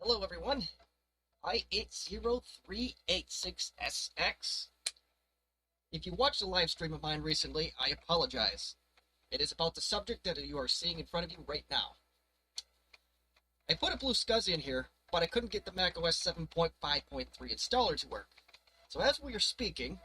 Hello everyone, I80386SX. If you watched a live stream of mine recently, I apologize. It is about the subject that you are seeing in front of you right now. I put a BlueSCSI in here, but I couldn't get the macOS 7.5.3 installer to work. So as we are speaking,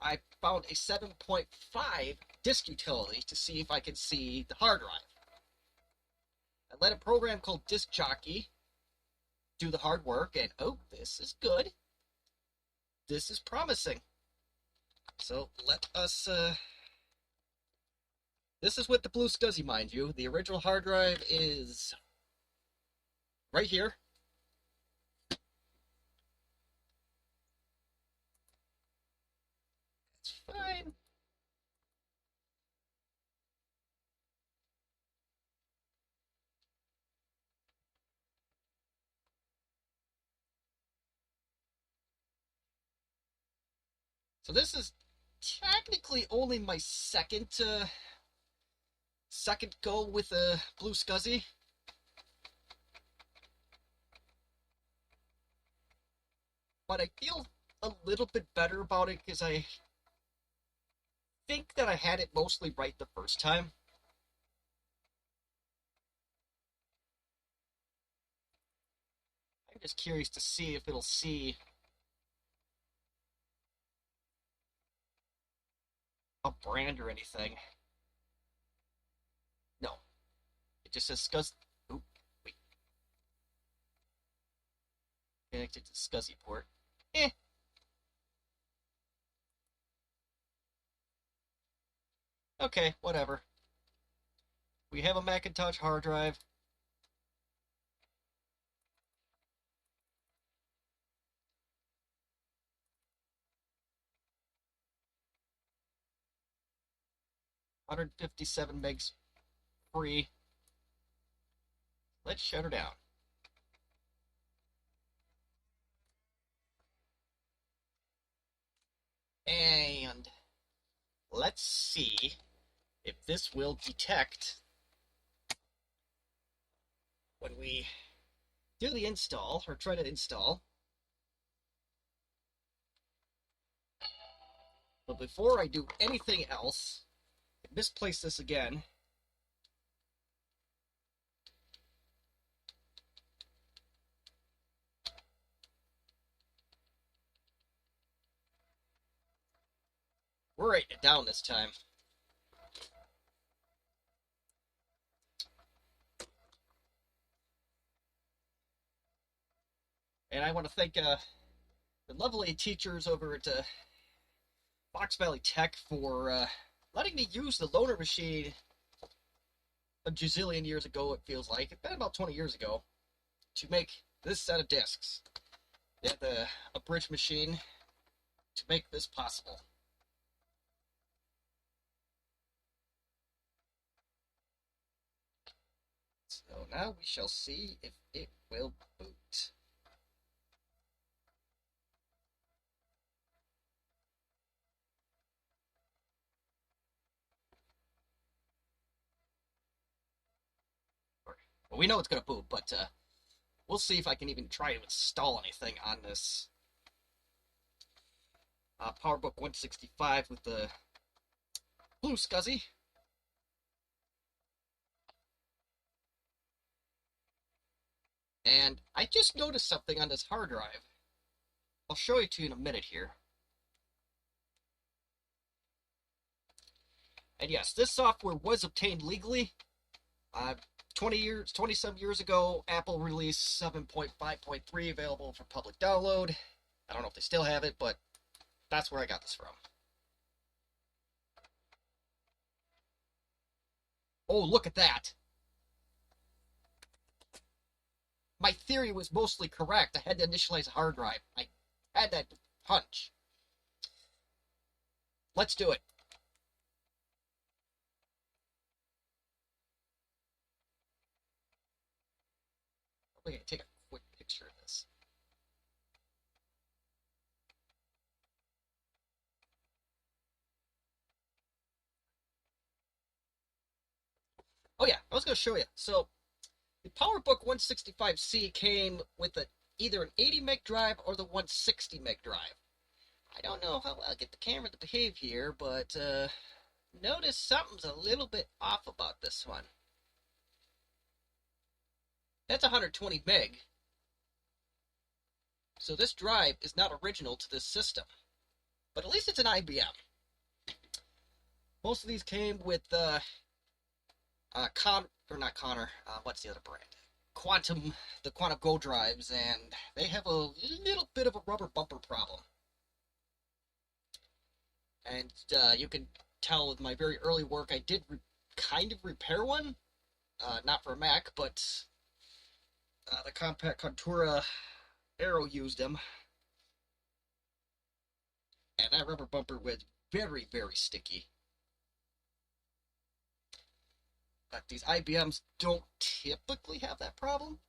I found a 7.5 disk utility to see if I could see the hard drive. I let a program called Disk Jockey do the hard work, and oh, this is good. This is promising. So let us, this is with the BlueSCSI, mind you. The original hard drive is right here. It's fine. So this is technically only my second go with a BlueSCSI. But I feel a little bit better about it because I think that I had it mostly right the first time. I'm just curious to see if it'll see a brand or anything. No. It just says SCSI. Oop, wait. Connected to SCSI port. Eh. Okay, whatever. We have a Macintosh hard drive. $157 megs free. Let's shut her down. And let's see if this will detect when we do the install, or try to install. But before I do anything else, I misplaced this again. We're writing it down this time. And I want to thank the lovely teachers over at Fox Valley Tech for letting me use the loaner machine a gazillion years ago, it feels like. It's been about 20 years ago, to make this set of discs. They had a bridge machine to make this possible. So now we shall see if it will boot. Well, we know it's going to boot, but we'll see if I can even try to install anything on this PowerBook 165 with the BlueSCSI. And I just noticed something on this hard drive. I'll show it to you in a minute here. And yes, this software was obtained legally. 20-some years ago, Apple released 7.5.3 available for public download. I don't know if they still have it, but that's where I got this from. Oh, look at that. My theory was mostly correct. I had to initialize a hard drive. I had that hunch. Let's do it. I'm going to take a quick picture of this. Oh yeah, I was going to show you. So, PowerBook 165C came with either an 80 meg drive or the 160 meg drive. I don't know how I'll get the camera to behave here, but notice something's a little bit off about this one. That's 120 meg. So this drive is not original to this system. But at least it's an IBM. Most of these came with what's the other brand? The Quantum Go drives, and they have a little bit of a rubber bumper problem. And you can tell with my very early work, I did kind of repair one. Not for a Mac, but the Compact Contura Aero used them. And that rubber bumper was very, very sticky. But these IBMs don't typically have that problem.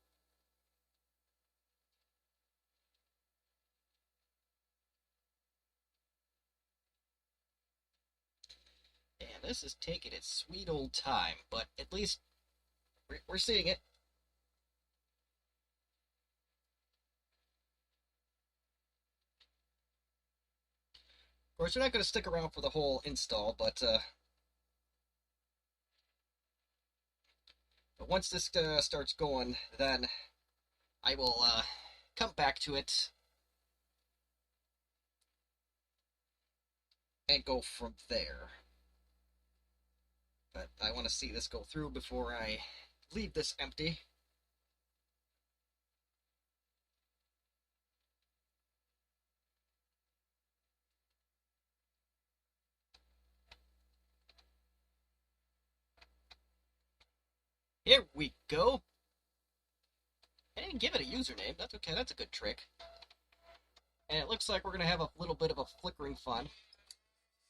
And this is taking its sweet old time, but at least we're seeing it. Of course, we're not going to stick around for the whole install, but once this starts going, then I will come back to it and go from there. But I want to see this go through before I leave this empty. Here we go. I didn't give it a username. That's okay. That's a good trick. And it looks like we're going to have a little bit of a flickering fun.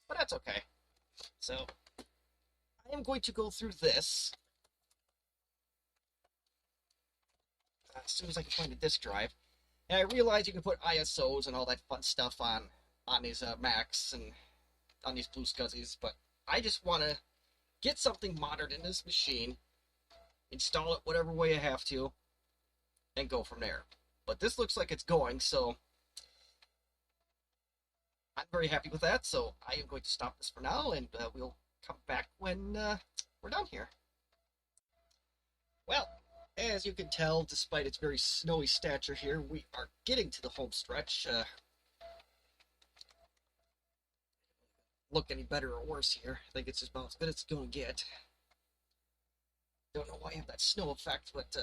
But that's okay. So, I am going to go through this as soon as I can find a disk drive. And I realize you can put ISOs and all that fun stuff on these Macs and on these BlueSCSIs, but I just want to get something modern in this machine, install it whatever way I have to, and go from there. But this looks like it's going, so I'm very happy with that, so I am going to stop this for now, and we'll come back when we're done here. Well, as you can tell, despite its very snowy stature here, we are getting to the home stretch. Look any better or worse here. I think it's just about as good as it's going to get. Don't know why I have that snow effect, but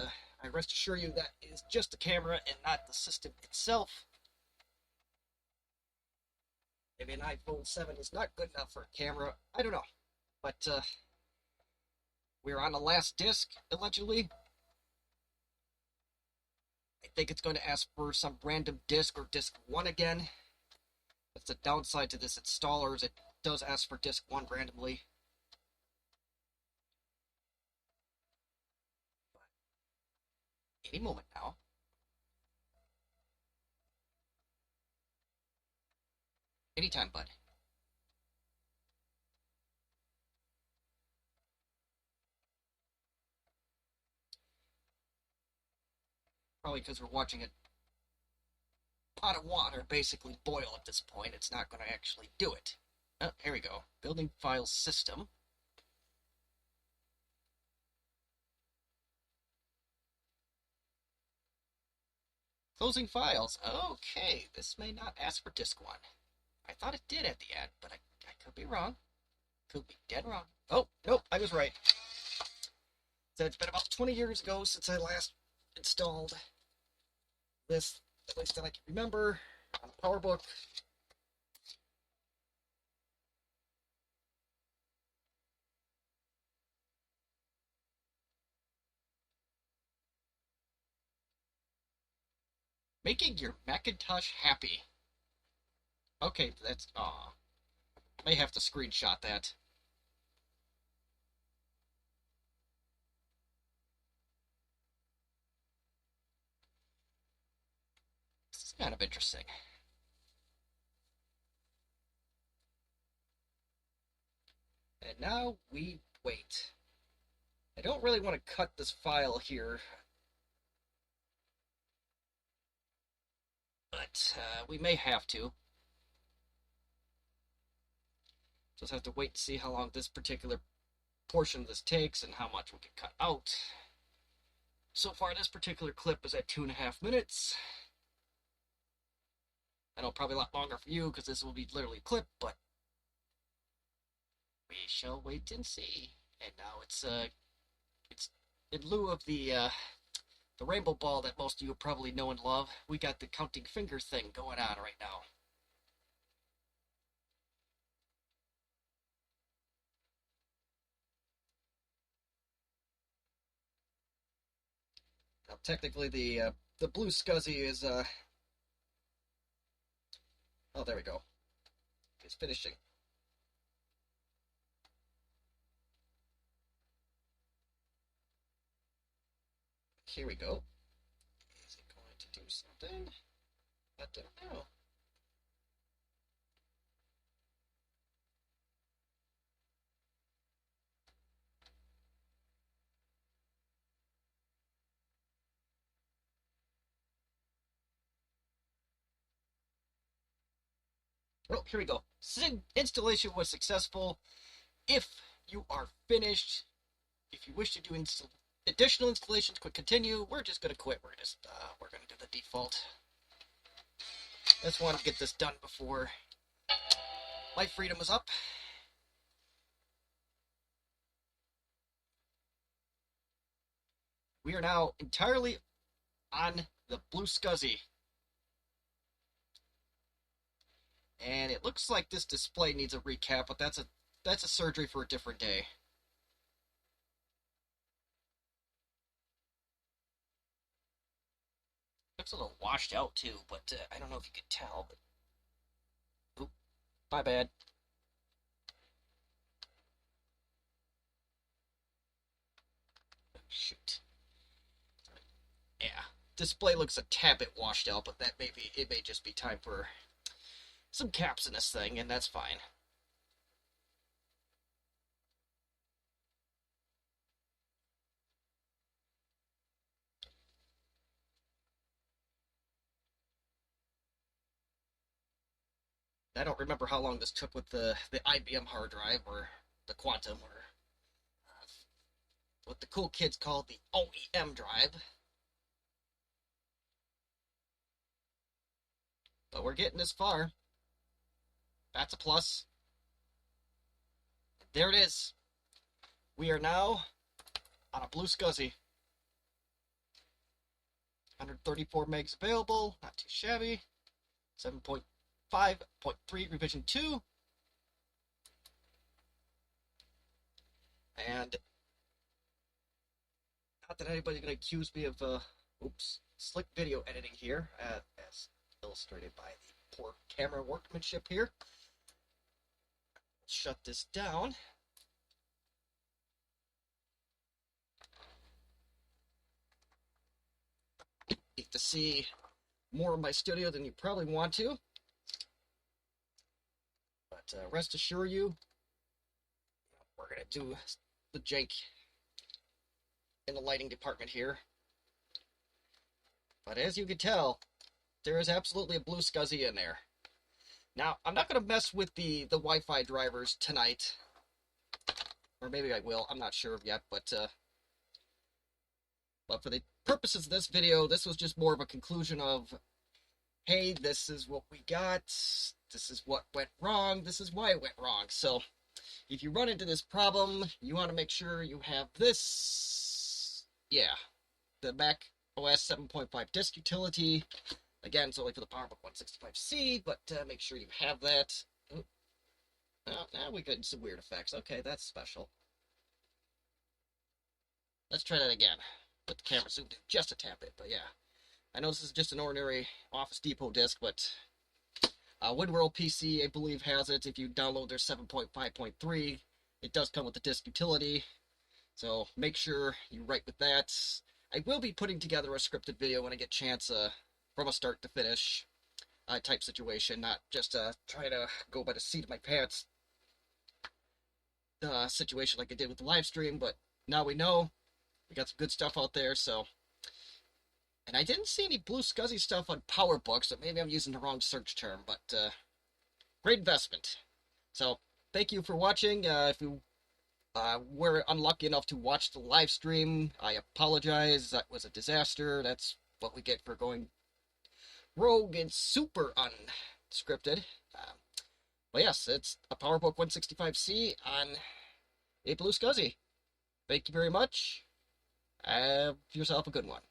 I rest assure you that is just the camera and not the system itself. Maybe an iPhone 7 is not good enough for a camera. I don't know. But we're on the last disc, allegedly. I think it's going to ask for some random disk or disk 1 again. That's the downside to this installer, is it does ask for disk 1 randomly. But any moment now. Anytime, bud. Probably because we're watching a pot of water basically boil at this point. It's not going to actually do it. Oh, here we go. Building file system. Closing files. Okay, this may not ask for disk 1. I thought it did at the end, but I could be wrong. Could be dead wrong. Oh, nope, I was right. So it's been about 20 years ago since I last installed this, at least that I can remember, on a PowerBook. Making your Macintosh happy. Okay, that's, may have to screenshot that. This is kind of interesting. And now we wait. I don't really want to cut this file here yet. We may have to. Just have to wait to see how long this particular portion of this takes and how much we can cut out. So far, this particular clip is at 2.5 minutes. I know probably a lot longer for you because this will be literally a clip, but we shall wait and see. And now it's in lieu of the rainbow ball that most of you probably know and love. We got the counting finger thing going on right now. Now, technically, the BlueSCSI is oh, there we go. It's finishing. Here we go. Is it going to do something? I don't know. Oh, here we go. Installation was successful. If you are finished, if you wish to do additional installations, click continue. We're just gonna quit. We're gonna do the default. I just want to get this done before my freedom is up. We are now entirely on the BlueSCSI. And it looks like this display needs a recap, but that's a surgery for a different day. Looks a little washed out too, but I don't know if you can tell. But... oop, my bad. Shoot. Yeah, display looks a tad bit washed out, but it may just be time for some caps in this thing, and that's fine. I don't remember how long this took with the IBM hard drive or the Quantum or what the cool kids call the OEM drive. But we're getting this far. That's a plus. There it is. We are now on a BlueSCSI. 134 megs available, not too shabby. 7.5.3 revision 2. And not that anybody's going to accuse me of, slick video editing here, as illustrated by the poor camera workmanship here. Shut this down. You get to see more of my studio than you probably want to. But rest assure you, we're going to do the jank in the lighting department here. But as you can tell, there is absolutely a BlueSCSI in there. Now, I'm not going to mess with the Wi-Fi drivers tonight. Or maybe I will, I'm not sure yet, but for the purposes of this video, this was just more of a conclusion of, hey, this is what we got, this is what went wrong, this is why it went wrong. So, if you run into this problem, you want to make sure you have this, yeah, the Mac OS 7.5 disk utility. Again, it's only for the PowerBook 165C, but make sure you have that. Oh, now we got some weird effects. Okay, that's special. Let's try that again. Put the camera zoomed in just a tad bit, but yeah. I know this is just an ordinary Office Depot disk, but WinWorld PC, I believe, has it. If you download their 7.5.3, it does come with the disk utility. So make sure you write with that. I will be putting together a scripted video when I get a chance, from a start to finish type situation, not just try to go by the seat of my pants situation like I did with the live stream. But now we know we got some good stuff out there, so And I didn't see any BlueSCSI stuff on PowerBooks, so maybe I'm using the wrong search term, but great investment. So, thank you for watching. If you were unlucky enough to watch the live stream, I apologize. That was a disaster. That's what we get for going rogue and super unscripted. But yes, it's a PowerBook 165C on a BlueSCSI. Thank you very much. Have yourself a good one.